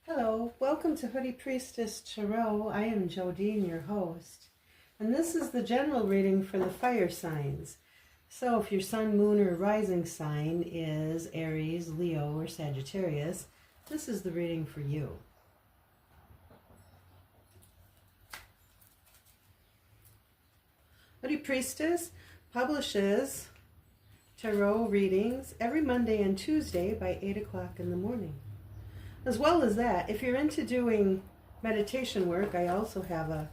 Hello, welcome to Hoodie Priestess Tarot. I am Jodine, your host, and this is the general reading for the fire signs. So if your sun, moon, or rising sign is Aries, Leo, or Sagittarius, this is the reading for you. Hoodie Priestess publishes tarot readings every Monday and Tuesday by 8 o'clock in the morning. As well as that, if you're into doing meditation work, I also have a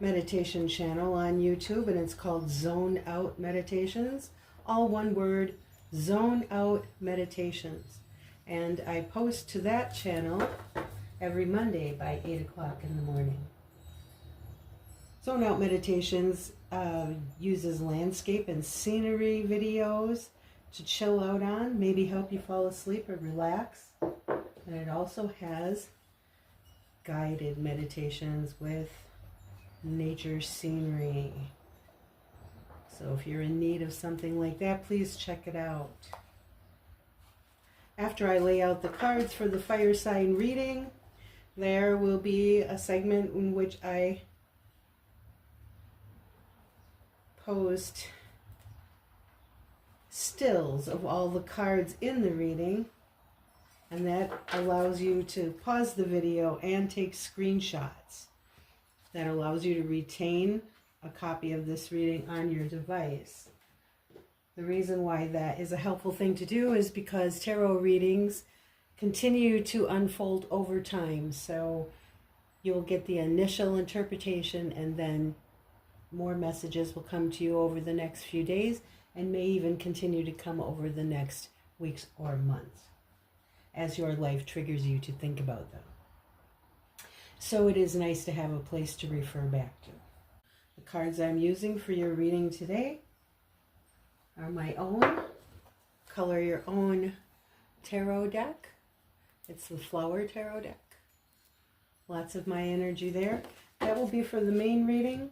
meditation channel on YouTube, and it's called Zone Out Meditations. All one word, Zone Out Meditations. And I post to that channel every Monday by 8 o'clock in the morning. Zone Out Meditations uses landscape and scenery videos to chill out on, maybe help you fall asleep or relax. And it also has guided meditations with nature scenery. So if you're in need of something like that, please check it out. After I lay out the cards for the fire sign reading, there will be a segment in which I post stills of all the cards in the reading. And that allows you to pause the video and take screenshots. That allows you to retain a copy of this reading on your device. The reason why that is a helpful thing to do is because tarot readings continue to unfold over time. So you'll get the initial interpretation, and then more messages will come to you over the next few days, and may even continue to come over the next weeks or months, as your life triggers you to think about them. So it is nice to have a place to refer back to. The cards I'm using for your reading today are my own Color Your Own tarot deck. It's the Flower Tarot deck. Lots of my energy there. That will be for the main reading.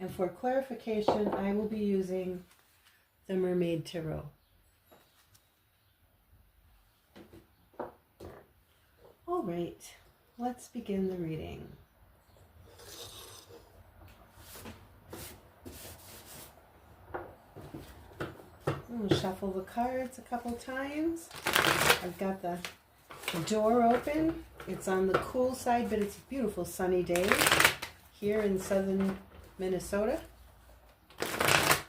And for clarification, I will be using the Mermaid Tarot. All right, let's begin the reading. We'll shuffle the cards a couple times. I've got the door open. It's on the cool side, but it's a beautiful sunny day here in southern Minnesota.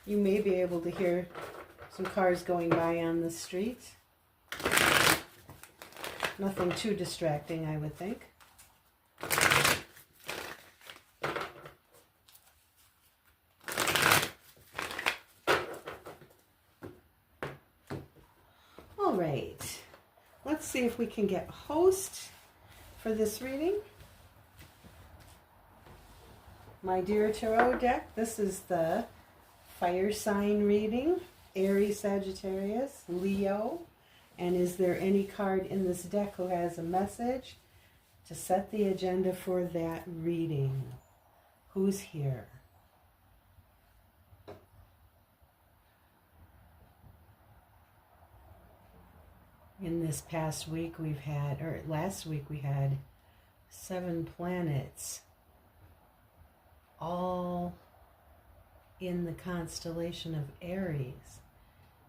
You may be able to hear some cars going by on the street. Nothing too distracting, I would think. All right, let's see if we can get host for this reading. My dear tarot deck, this is the fire sign reading, Aries, Sagittarius, Leo. And is there any card in this deck who has a message to set the agenda for that reading? Who's here? In this past week we've had, or last week we had 7 planets all in the constellation of Aries.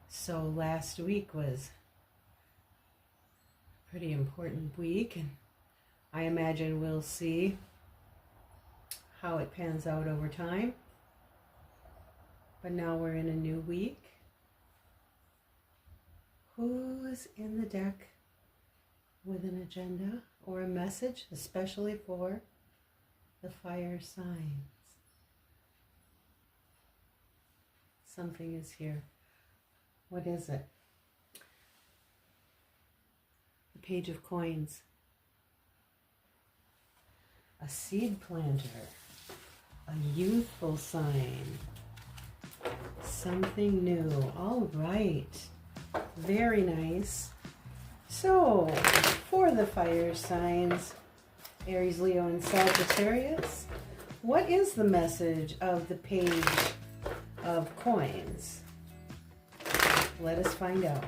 So last week was pretty important week, and I imagine we'll see how it pans out over time. But now we're in a new week. Who's in the deck with an agenda or a message, especially for the fire signs? Something is here. What is it? Page of Coins, a seed planter, a youthful sign, something new. All right, very nice. So for the fire signs, Aries, Leo, and Sagittarius, what is the message of the Page of Coins? Let us find out.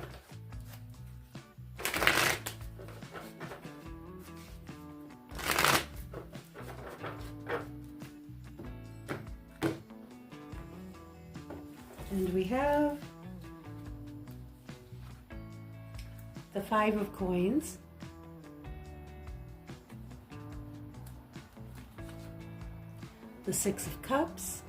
And we have the 5 of coins, the 6 of cups,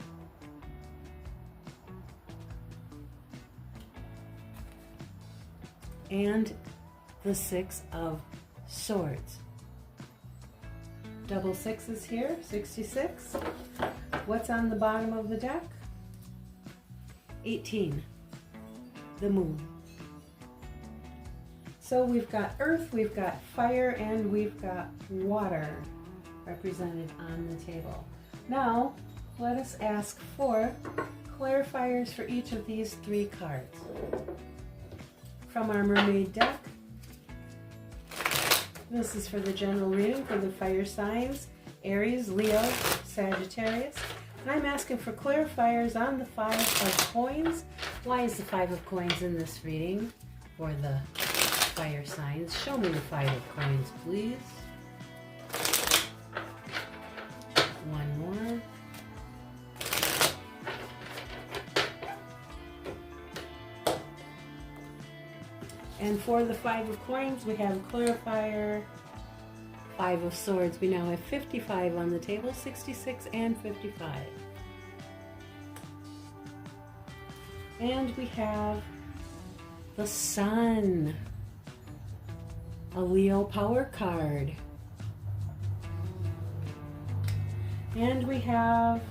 and the 6 of swords. Double sixes here, 66. What's on the bottom of the deck? 18, the moon. So we've got earth, we've got fire, and we've got water represented on the table. Now, let us ask for clarifiers for each of these 3 cards. From our mermaid deck, this is for the general reading for the fire signs, Aries, Leo, Sagittarius. And I'm asking for clarifiers on the 5 of coins. Why is the 5 of coins in this reading for the fire signs? Show me the 5 of coins, please. One more. And for the 5 of coins, we have clarifier, 5 of swords. We now have 55 on the table, 66 and 55. And we have the Sun, a Leo power card. And we have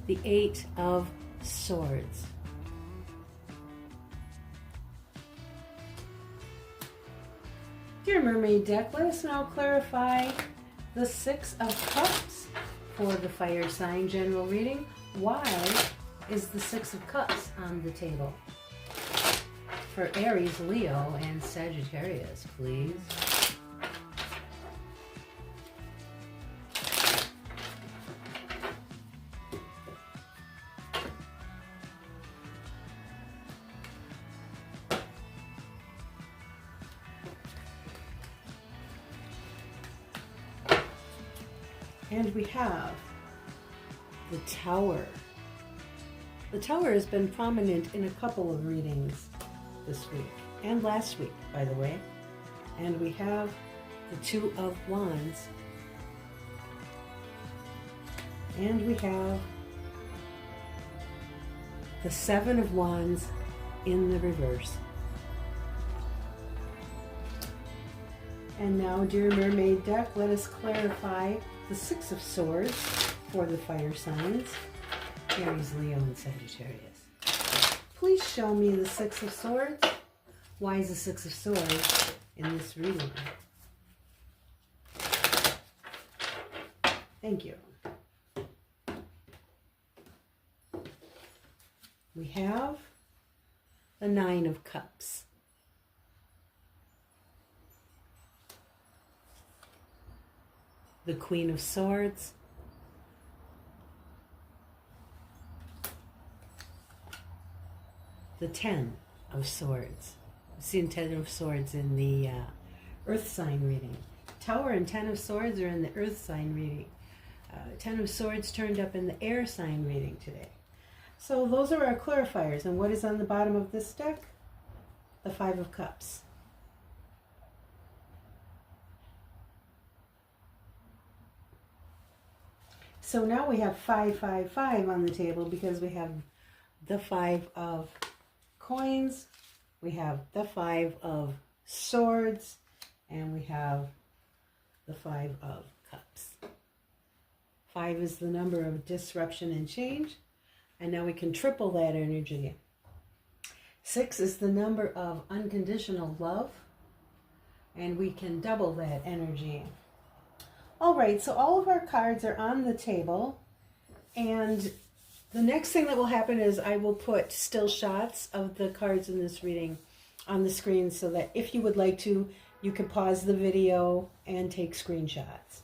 the 8 of swords. Dear Mermaid deck, let us now clarify the 6 of Cups for the fire sign general reading. Why is the 6 of Cups on the table? For Aries, Leo, and Sagittarius, please. And we have the Tower. The Tower has been prominent in a couple of readings this week and last week, by the way. And we have the 2 of Wands. And we have the 7 of Wands in the reverse. And now, dear Mermaid deck, let us clarify the 6 of Swords for the fire signs, Aries, Leo, and Sagittarius. Please show me the 6 of Swords. Why is the 6 of Swords in this reading? Thank you. We have the 9 of Cups. The Queen of Swords. The 10 of Swords. I've seen 10 of Swords in the Earth sign reading. Tower and 10 of Swords are in the Earth sign reading. 10 of Swords turned up in the Air sign reading today. So those are our clarifiers. And what is on the bottom of this deck? The 5 of Cups. So now we have 555 on the table because we have the 5 of coins, we have the 5 of swords, and we have the 5 of cups. 5 is the number of disruption and change, and now we can triple that energy. 6 is the number of unconditional love, and we can double that energy. All right, so all of our cards are on the table, and the next thing that will happen is I will put still shots of the cards in this reading on the screen so that if you would like to, you can pause the video and take screenshots.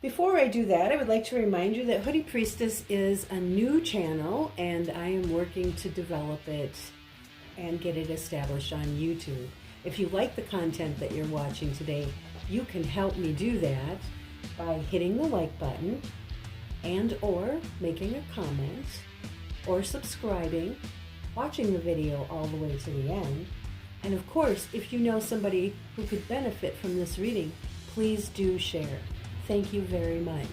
Before I do that, I would like to remind you that Hoodie Priestess is a new channel, and I am working to develop it and get it established on YouTube. If you like the content that you're watching today, you can help me do that by hitting the like button and or making a comment or subscribing, watching the video all the way to the end. And of course, if you know somebody who could benefit from this reading, please do share. Thank you very much.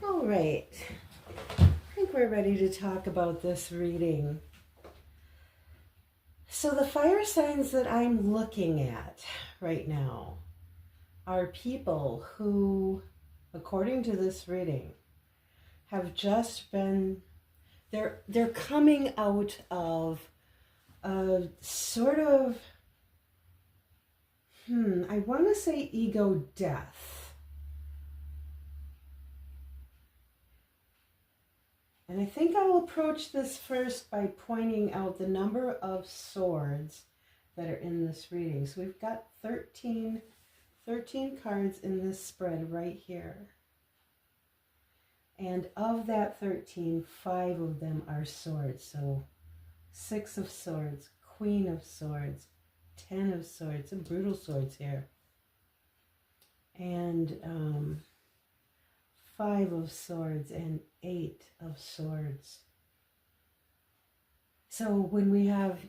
All right, I think we're ready to talk about this reading. So the fire signs that I'm looking at right now are people who, according to this reading, have just been, they're coming out of a sort of, I want to say ego death. And I think I'll approach this first by pointing out the number of swords that are in this reading. So we've got 13 cards in this spread right here. And of that 13, 5 of them are swords. So 6 of swords, Queen of swords, 10 of swords, some brutal swords here. And 5 of swords and 8 of swords. So when we have,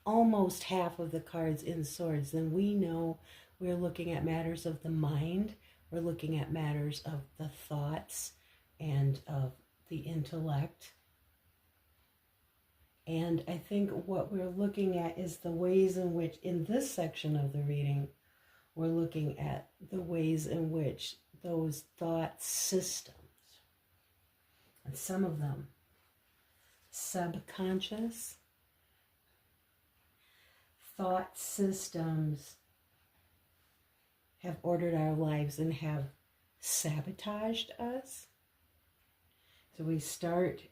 almost half of the cards in swords, then we know we're looking at matters of the mind. We're looking at matters of the thoughts and of the intellect. And I think what we're looking at is the ways in which, in this section of the reading, we're looking at the ways in which those thought systems, and some of them subconscious thought systems, have ordered our lives and have sabotaged us. So we start,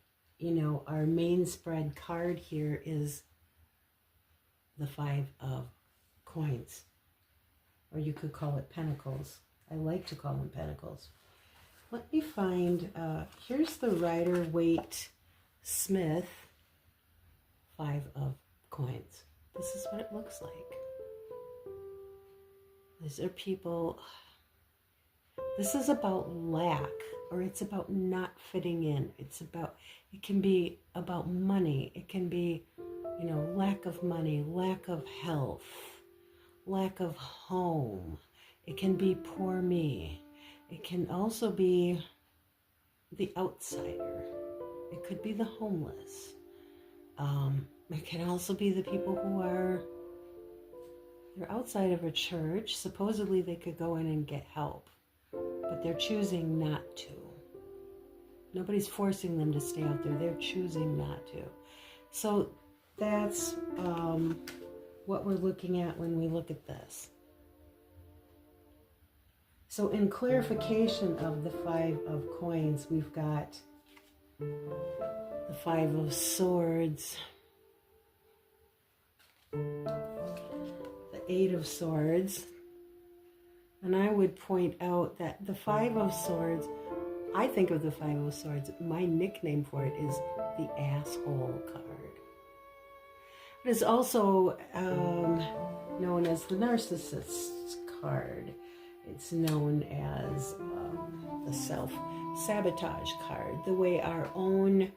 our main spread card here is the 5 of coins, or you could call it pentacles. I like to call them pentacles. Let me find, here's the Rider-Waite Smith 5 of coins. This is what it looks like. These are people, this is about lack, or it's about not fitting in. It can be about money. It can be, lack of money, lack of health, lack of home. It can be poor me. It can also be the outsider. It could be the homeless. It can also be the people who they're outside of a church. Supposedly they could go in and get help, but they're choosing not to. Nobody's forcing them to stay out there. They're choosing not to. So that's what we're looking at when we look at this. So in clarification of the 5 of coins, we've got the 5 of swords, the 8 of swords, and I would point out that the 5 of swords, I think of the 5 of swords, my nickname for it is the asshole card. It is also known as the narcissist card. It's known as the self-sabotage card, the way our own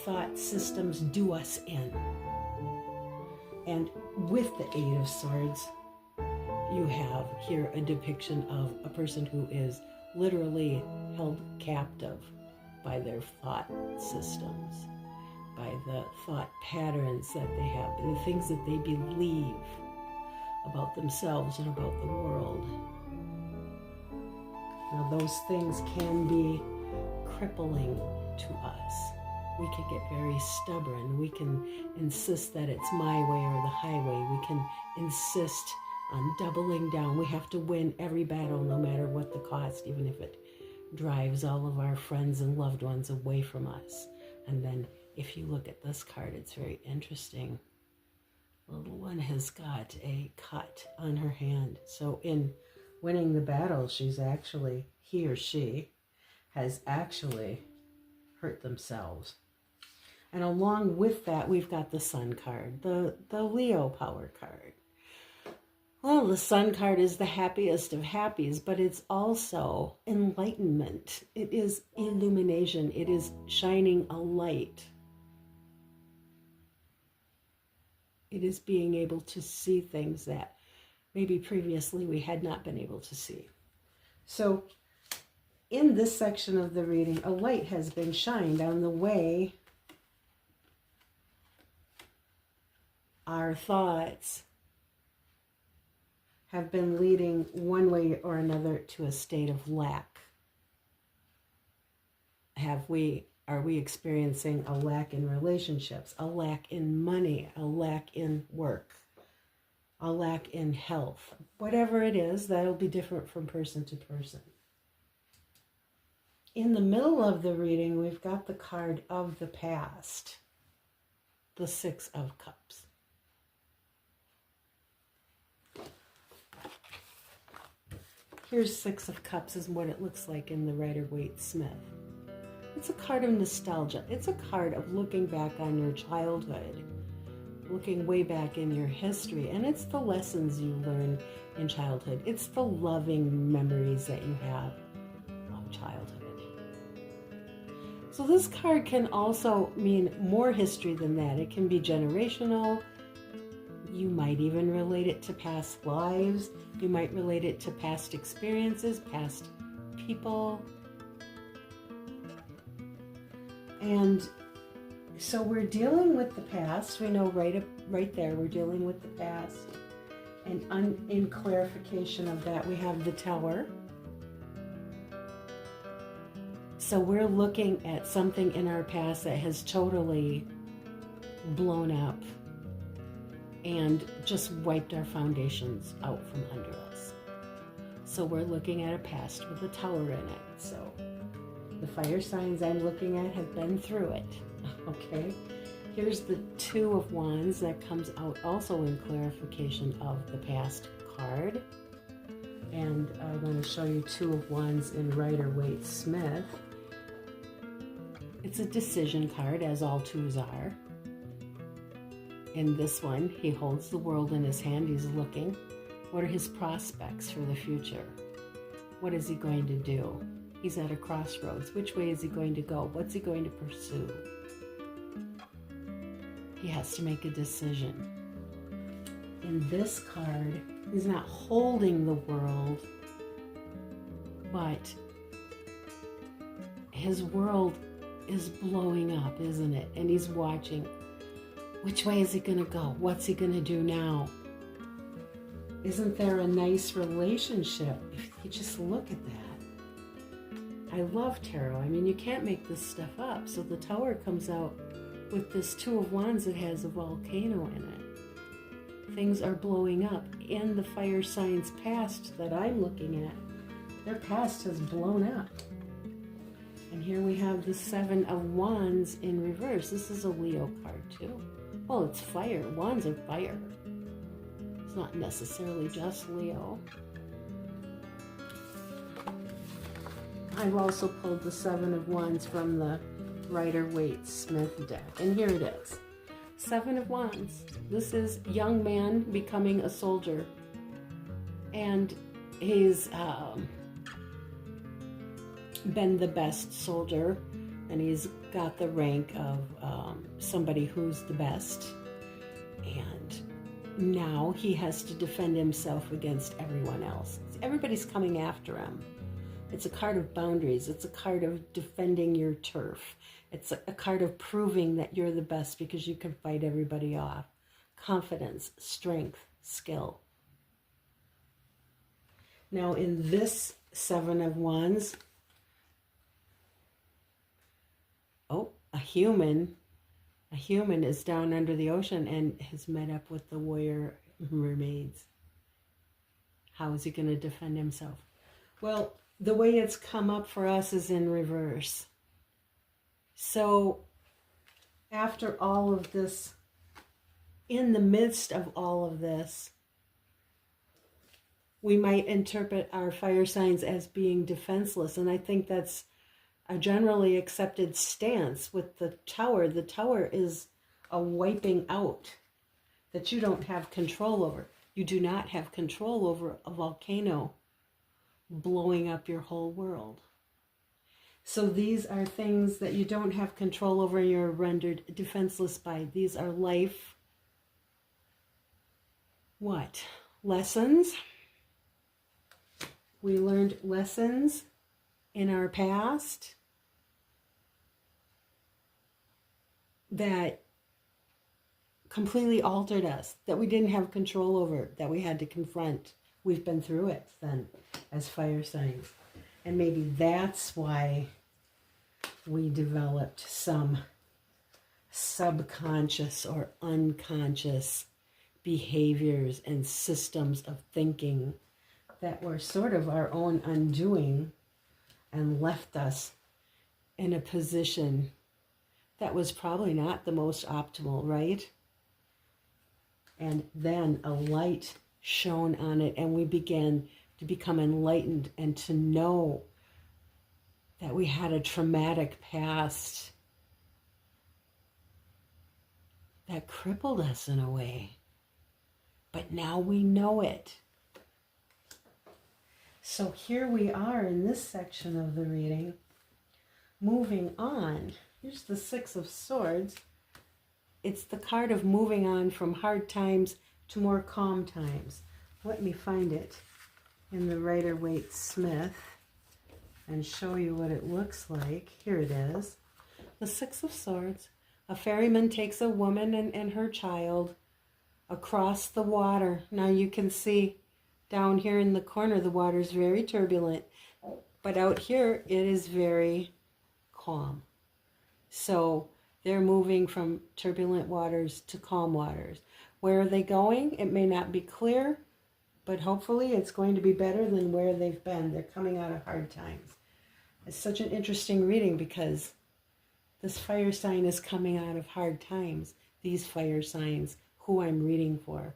thought systems do us in. And with the 8 of swords, you have here a depiction of a person who is literally held captive by their thought systems. by the thought patterns that they have and the things that they believe about themselves and about the world. Now, those things can be crippling to us. We can get very stubborn. We can insist that it's my way or the highway. We can insist on doubling down. We have to win every battle, no matter what the cost, even if it drives all of our friends and loved ones away from us. And then if you look at this card, it's very interesting. The little one has got a cut on her hand. So in winning the battle, he or she has actually hurt themselves. And along with that, we've got the Sun card, the Leo power card. Well, the Sun card is the happiest of happies, but it's also enlightenment. It is illumination. It is shining a light. It is being able to see things that maybe previously we had not been able to see. So in this section of the reading, a light has been shined on the way our thoughts have been leading one way or another to a state of lack. Are we experiencing a lack in relationships, a lack in money, a lack in work, a lack in health? Whatever it is, that'll be different from person to person. In the middle of the reading, we've got the card of the past, the Six of Cups. Here's Six of Cups is what it looks like in the Rider-Waite-Smith. It's a card of nostalgia. It's a card of looking back on your childhood, looking way back in your history, and it's the lessons you learn in childhood. It's the loving memories that you have of childhood. So this card can also mean more history than that. It can be generational. You might even relate it to past lives. You might relate it to past experiences, past people. And so we're dealing with the past. We know right there, we're dealing with the past. And in clarification of that, we have the Tower. So we're looking at something in our past that has totally blown up and just wiped our foundations out from under us. So we're looking at a past with a tower in it. So the fire signs I'm looking at have been through it. Okay. Here's the Two of Wands that comes out also in clarification of the past card. And I want to show you Two of Wands in Rider-Waite-Smith. It's a decision card, as all twos are. In this one, he holds the world in his hand. He's looking. What are his prospects for the future? What is he going to do? He's at a crossroads. Which way is he going to go? What's he going to pursue? He has to make a decision. In this card, he's not holding the world, but his world is blowing up, isn't it? And he's watching. Which way is he going to go? What's he going to do now? Isn't there a nice relationship? If you just look at that. I love tarot. I mean, you can't make this stuff up. So the Tower comes out with this Two of Wands that has a volcano in it. Things are blowing up. In the fire signs past that I'm looking at, their past has blown up. And here we have the Seven of Wands in reverse. This is a Leo card too. Well, it's fire. Wands are fire. It's not necessarily just Leo. I've also pulled the Seven of Wands from the Rider-Waite-Smith deck. And here it is. Seven of Wands. This is young man becoming a soldier. And he's been the best soldier. And he's got the rank of somebody who's the best. And now he has to defend himself against everyone else. Everybody's coming after him. It's a card of boundaries. It's a card of defending your turf. It's a card of proving that you're the best because you can fight everybody off. Confidence, strength, skill. Now in this Seven of Wands, oh, a human is down under the ocean and has met up with the warrior mermaids. How is he going to defend himself? Well, the way it's come up for us is in reverse. So after all of this, in the midst of all of this, we might interpret our fire signs as being defenseless. And I think that's a generally accepted stance with the tower. The tower is a wiping out that you don't have control over. You do not have control over a volcano blowing up your whole world. So these are things that you don't have control over, you're rendered defenseless by. These are life, what? Lessons. We learned lessons in our past that completely altered us, that we didn't have control over, that we had to confront. We've been through it then as fire signs. And maybe that's why we developed some subconscious or unconscious behaviors and systems of thinking that were sort of our own undoing and left us in a position that was probably not the most optimal, right? And then a light shone on it and we began to become enlightened and to know that we had a traumatic past that crippled us in a way. But now we know it. So here we are in this section of the reading. Moving on. Here's the Six of Swords. It's the card of moving on from hard times to more calm times. Let me find it in the Rider-Waite-Smith and show you what it looks like. Here it is. The Six of Swords. A ferryman takes a woman and her child across the water. Now you can see down here in the corner the water is very turbulent, but out here it is very calm. So they're moving from turbulent waters to calm waters. Where are they going? It may not be clear, but hopefully it's going to be better than where they've been. They're coming out of hard times. It's such an interesting reading because this fire sign is coming out of hard times. These fire signs, who I'm reading for,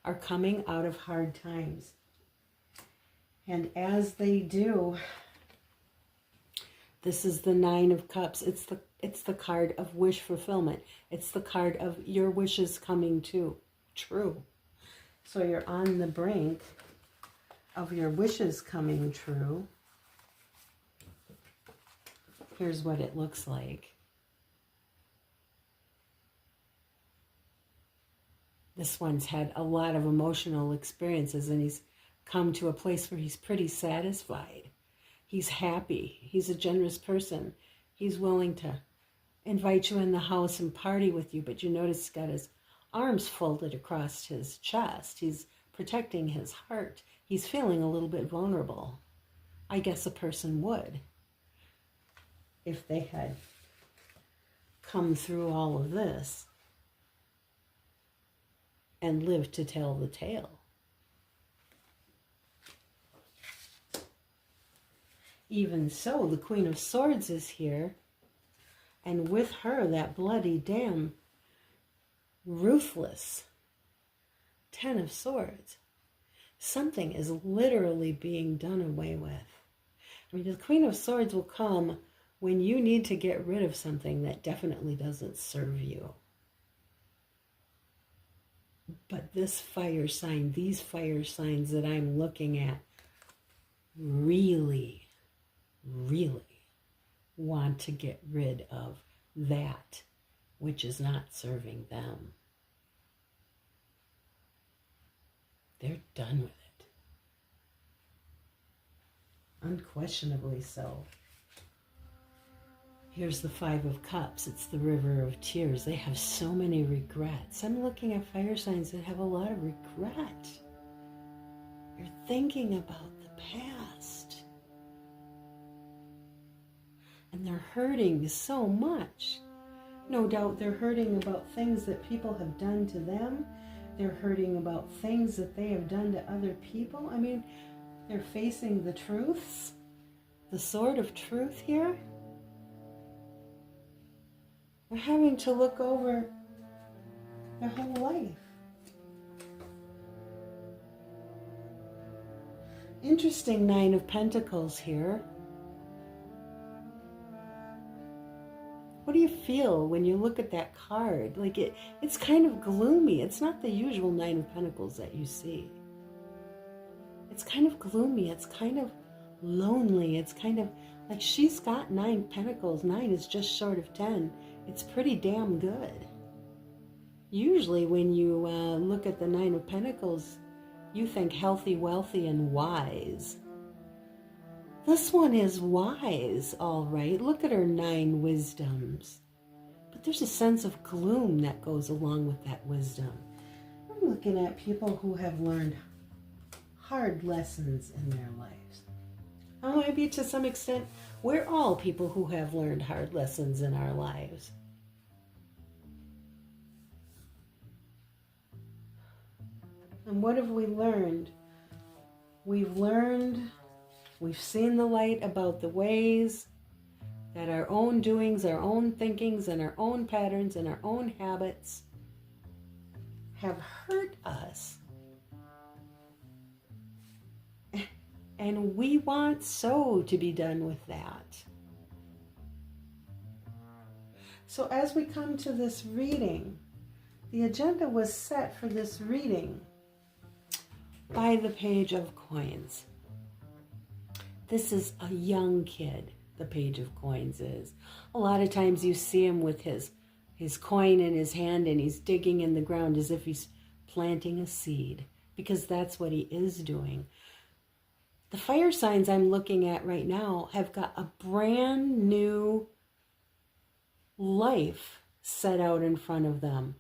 are coming out of hard times. And as they do, this is the Nine of Cups. It's the card of wish fulfillment. It's the card of your wishes coming true. So you're on the brink of your wishes coming true. Here's what it looks like. This one's had a lot of emotional experiences and he's come to a place where he's pretty satisfied. He's happy. He's a generous person. He's willing to invite you in the house and party with you, but you notice he's got his arms folded across his chest. He's protecting his heart. He's feeling a little bit vulnerable. I guess a person would if they had come through all of this and lived to tell the tale. Even so, the Queen of Swords is here, and with her, that bloody, damn, ruthless Ten of Swords. Something is literally being done away with. I mean, the Queen of Swords will come when you need to get rid of something that definitely doesn't serve you. But this fire sign, these fire signs that I'm looking at, really want to get rid of that which is not serving them. They're done with it. Unquestionably so. Here's the Five of Cups. It's the river of tears. They have so many regrets. I'm looking at fire signs that have a lot of regret. You're thinking about the past. And they're hurting so much. No doubt they're hurting about things that people have done to them. They're hurting about things that they have done to other people. I mean, they're facing the truths, the sword of truth here. They're having to look over their whole life. Interesting Nine of Pentacles here. What do you feel when you look at that card? Like it's kind of gloomy. It's not the usual Nine of Pentacles that you see. It's kind of gloomy. It's kind of lonely. It's kind of like she's got 9 pentacles. 9 is just short of 10. It's pretty damn good. Usually when you look at the 9 of Pentacles, you think healthy, wealthy, and wise. This one is wise, all right. Look at her 9 wisdoms. But there's a sense of gloom that goes along with that wisdom. I'm looking at people who have learned hard lessons in their lives. Oh, maybe to some extent, we're all people who have learned hard lessons in our lives. And what have we learned? We've seen the light about the ways that our own doings, our own thinkings, and our own patterns and our own habits have hurt us. And we want so to be done with that. So as we come to this reading, the agenda was set for this reading by the Page of Coins. This is a young kid, the Page of Coins is. A lot of times you see him with his coin in his hand and he's digging in the ground as if he's planting a seed, because that's what he is doing. The fire signs I'm looking at right now have got a brand new life set out in front of them.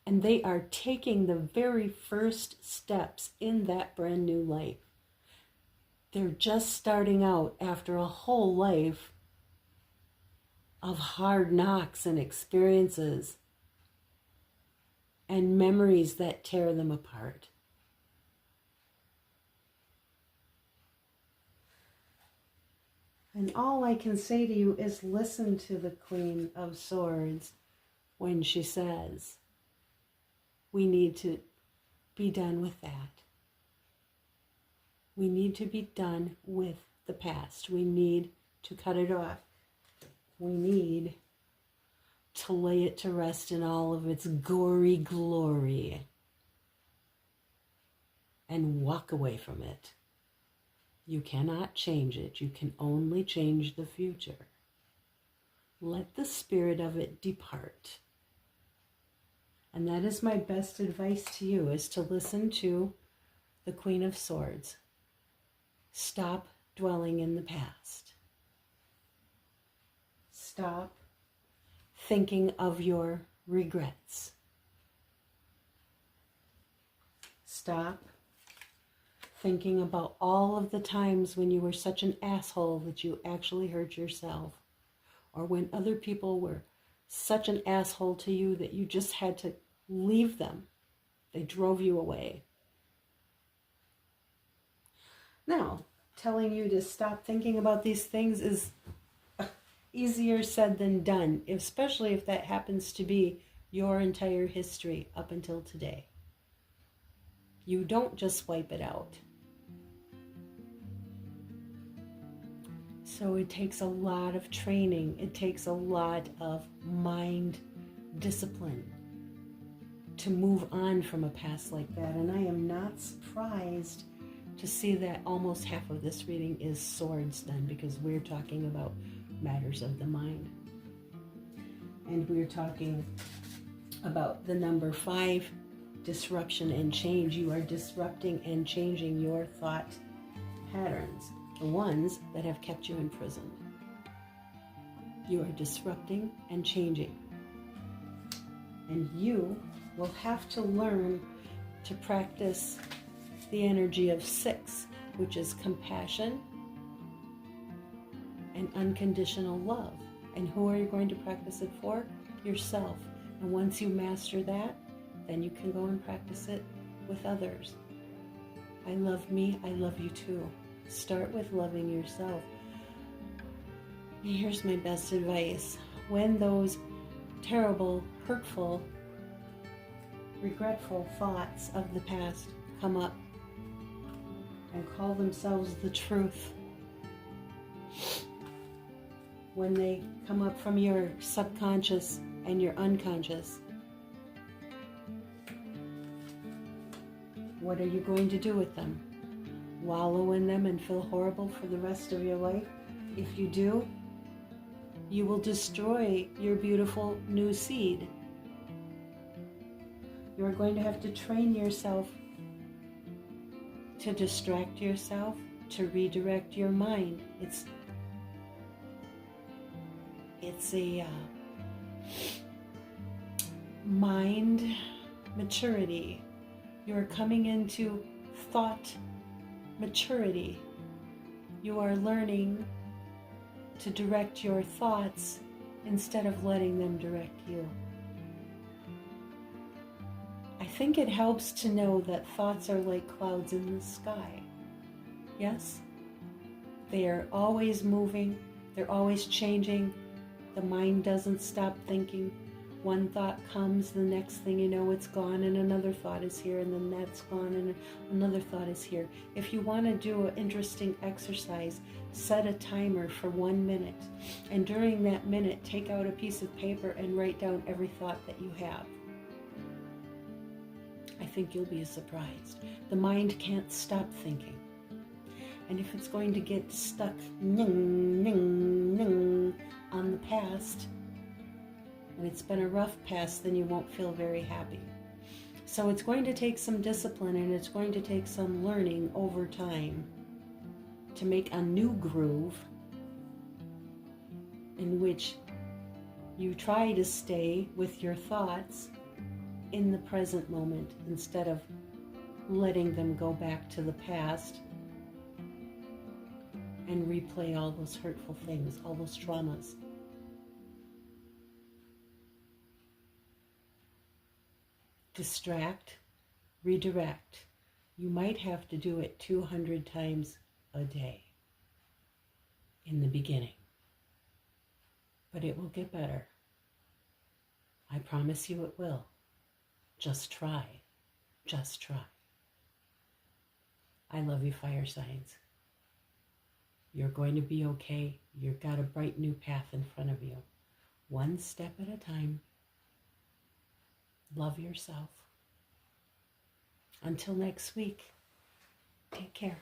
And they are taking the very first steps in that brand new life. They're just starting out after a whole life of hard knocks and experiences and memories that tear them apart. And all I can say to you is listen to the Queen of Swords when she says, we need to be done with that. We need to be done with the past. We need to cut it off. We need to lay it to rest in all of its gory glory and walk away from it. You cannot change it. You can only change the future. Let the spirit of it depart. And that is my best advice to you, is to listen to the Queen of Swords. Stop dwelling in the past. Stop thinking of your regrets. Stop thinking about all of the times when you were such an asshole that you actually hurt yourself, or when other people were such an asshole to you that you just had to leave them. They drove you away. Now, telling you to stop thinking about these things is easier said than done, especially if that happens to be your entire history up until today. You don't just wipe it out. So it takes a lot of training. It takes a lot of mind discipline to move on from a past like that. And I am not surprised to see that almost half of this reading is swords then, because we're talking about matters of the mind. And we're talking about the number 5, disruption and change. You are disrupting and changing your thought patterns. the ones that have kept you in prison. You are disrupting and changing. And you will have to learn to practice the energy of 6, which is compassion and unconditional love. And who are you going to practice it for? Yourself. And once you master that, then you can go and practice it with others. I love me, I love you too. Start with loving yourself. And here's my best advice. When those terrible, hurtful, regretful thoughts of the past come up and call themselves the truth, when they come up from your subconscious and your unconscious, what are you going to do with them? Wallow in them and feel horrible for the rest of your life? If you do, you will destroy your beautiful new seed. You're going to have to train yourself to distract yourself, to redirect your mind. It's a mind maturity. You're coming into thought maturity. You are learning to direct your thoughts instead of letting them direct you. I think it helps to know that thoughts are like clouds in the sky. Yes? They are always moving. They're always changing. The mind doesn't stop thinking. One thought comes, the next thing you know, it's gone, and another thought is here, and then that's gone, and another thought is here. If you want to do an interesting exercise, set a timer for 1 minute, and during that minute, take out a piece of paper and write down every thought that you have. I think you'll be surprised. The mind can't stop thinking. And if it's going to get stuck on the past, and it's been a rough past, then you won't feel very happy. So it's going to take some discipline, and it's going to take some learning over time to make a new groove in which you try to stay with your thoughts in the present moment instead of letting them go back to the past and replay all those hurtful things, all those traumas. Distract, redirect. You might have to do it 200 times a day in the beginning, but it will get better. I promise you it will. Just try. Just try. I love you, fire signs. You're going to be okay. You've got a bright new path in front of you. One step at a time. Love yourself. Until next week, take care.